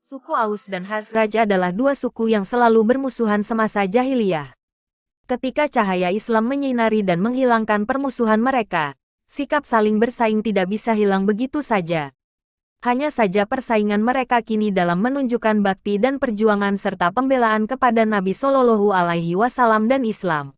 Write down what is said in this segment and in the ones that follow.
Suku Aus dan Khazraj adalah dua suku yang selalu bermusuhan semasa jahiliyah. Ketika cahaya Islam menyinari dan menghilangkan permusuhan mereka, sikap saling bersaing tidak bisa hilang begitu saja. Hanya saja persaingan mereka kini dalam menunjukkan bakti dan perjuangan serta pembelaan kepada Nabi Shallallahu Alaihi Wasallam dan Islam.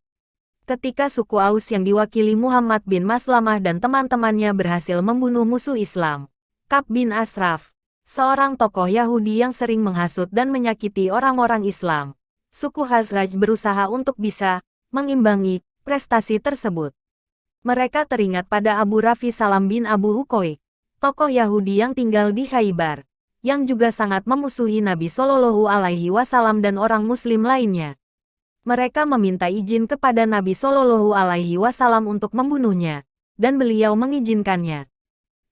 Ketika suku Aus yang diwakili Muhammad bin Maslamah dan teman-temannya berhasil membunuh musuh Islam, Ka'b bin Ashraf, seorang tokoh Yahudi yang sering menghasut dan menyakiti orang-orang Islam, suku Khazraj berusaha untuk bisa mengimbangi prestasi tersebut. Mereka teringat pada Abu Rafi Salam bin Abu Huqaiq, tokoh Yahudi yang tinggal di Khaybar, yang juga sangat memusuhi Nabi Shallallahu Alaihi Wasallam dan orang Muslim lainnya. Mereka meminta izin kepada Nabi Shallallahu Alaihi Wasallam untuk membunuhnya, dan beliau mengizinkannya.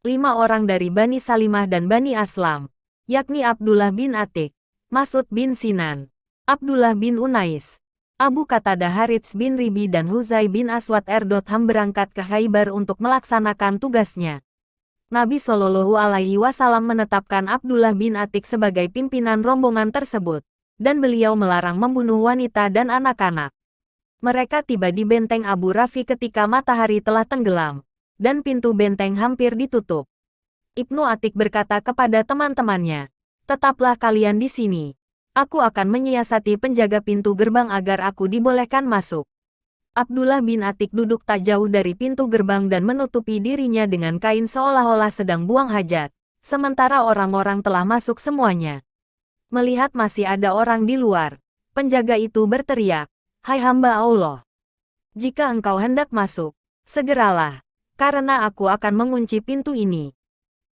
5 orang dari Bani Salimah dan Bani Aslam, yakni Abdullah bin Atik, Mas'ud bin Sinan, Abdullah bin Unais, Abu Qatadah Harits bin Ribi dan Huzai bin Aswad Erdotham berangkat ke Khaybar untuk melaksanakan tugasnya. Nabi Shallallahu Alaihi Wasallam menetapkan Abdullah bin Atik sebagai pimpinan rombongan tersebut, dan beliau melarang membunuh wanita dan anak-anak. Mereka tiba di benteng Abu Rafi ketika matahari telah tenggelam, dan pintu benteng hampir ditutup. Ibnu Atik berkata kepada teman-temannya, "Tetaplah kalian di sini. Aku akan menyiasati penjaga pintu gerbang agar aku dibolehkan masuk." Abdullah bin Atik duduk tak jauh dari pintu gerbang dan menutupi dirinya dengan kain seolah-olah sedang buang hajat, sementara orang-orang telah masuk semuanya. Melihat masih ada orang di luar, penjaga itu berteriak, "Hai hamba Allah, jika engkau hendak masuk, segeralah, karena aku akan mengunci pintu ini."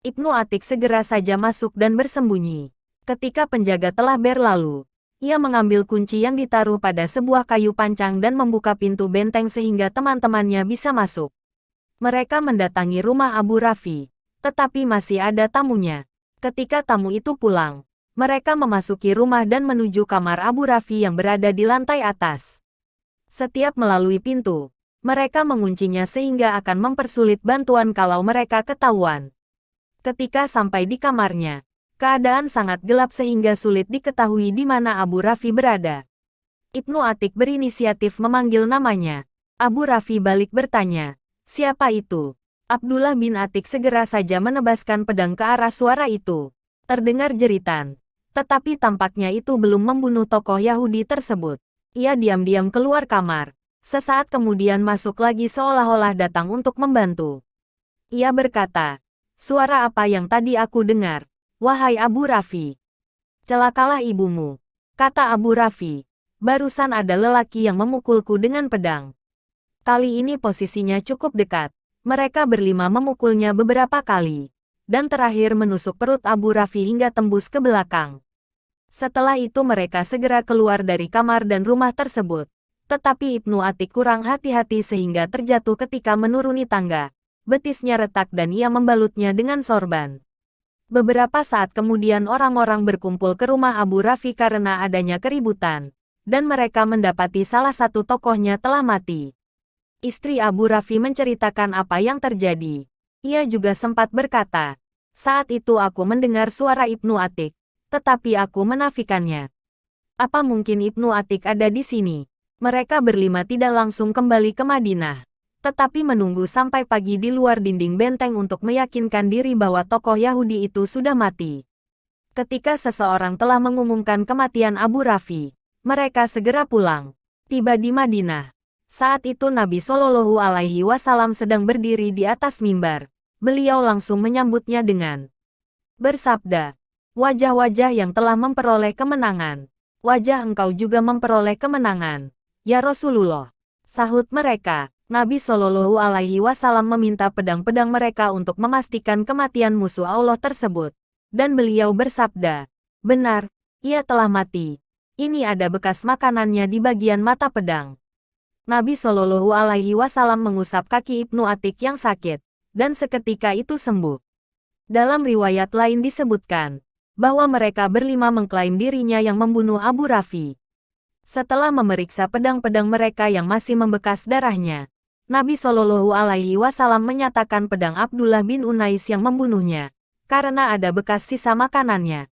Ibnu Atik segera saja masuk dan bersembunyi. Ketika penjaga telah berlalu, ia mengambil kunci yang ditaruh pada sebuah kayu pancang dan membuka pintu benteng sehingga teman-temannya bisa masuk. Mereka mendatangi rumah Abu Rafi, tetapi masih ada tamunya. Ketika tamu itu pulang, mereka memasuki rumah dan menuju kamar Abu Rafi yang berada di lantai atas. Setiap melalui pintu, mereka menguncinya sehingga akan mempersulit bantuan kalau mereka ketahuan. Ketika sampai di kamarnya, keadaan sangat gelap sehingga sulit diketahui di mana Abu Rafi berada. Ibnu Atik berinisiatif memanggil namanya. Abu Rafi balik bertanya, "Siapa itu?" Abdullah bin Atik segera saja menebaskan pedang ke arah suara itu. Terdengar jeritan. Tetapi tampaknya itu belum membunuh tokoh Yahudi tersebut. Ia diam-diam keluar kamar. Sesaat kemudian masuk lagi seolah-olah datang untuk membantu. Ia berkata, "Suara apa yang tadi aku dengar? Wahai Abu Rafi." "Celakalah ibumu," kata Abu Rafi. "Barusan ada lelaki yang memukulku dengan pedang. Kali ini posisinya cukup dekat. Mereka berlima memukulnya beberapa kali, dan terakhir menusuk perut Abu Rafi hingga tembus ke belakang." Setelah itu mereka segera keluar dari kamar dan rumah tersebut. Tetapi Ibnu Atik kurang hati-hati sehingga terjatuh ketika menuruni tangga. Betisnya retak dan ia membalutnya dengan sorban. Beberapa saat kemudian orang-orang berkumpul ke rumah Abu Rafi karena adanya keributan, dan mereka mendapati salah satu tokohnya telah mati. Istri Abu Rafi menceritakan apa yang terjadi. Ia juga sempat berkata, "Saat itu aku mendengar suara Ibnu Atik, tetapi aku menafikannya. Apa mungkin Ibnu Atik ada di sini?" Mereka berlima tidak langsung kembali ke Madinah, tetapi menunggu sampai pagi di luar dinding benteng untuk meyakinkan diri bahwa tokoh Yahudi itu sudah mati. Ketika seseorang telah mengumumkan kematian Abu Rafi, mereka segera pulang. Tiba di Madinah. Saat itu Nabi Shallallahu Alaihi Wasallam sedang berdiri di atas mimbar. Beliau langsung menyambutnya dengan bersabda, "Wajah-wajah yang telah memperoleh kemenangan. Wajah engkau juga memperoleh kemenangan, ya Rasulullah." Sahut mereka. Nabi Shallallahu Alaihi Wasallam meminta pedang-pedang mereka untuk memastikan kematian musuh Allah tersebut. Dan beliau bersabda, "Benar, ia telah mati. Ini ada bekas makanannya di bagian mata pedang." Nabi Shallallahu Alaihi Wasallam mengusap kaki Ibnu Atik yang sakit, dan seketika itu sembuh. Dalam riwayat lain disebutkan, bahwa mereka berlima mengklaim dirinya yang membunuh Abu Rafi. Setelah memeriksa pedang-pedang mereka yang masih membekas darahnya, Nabi Shallallahu Alaihi Wasallam menyatakan pedang Abdullah bin Unais yang membunuhnya, karena ada bekas sisa makanannya.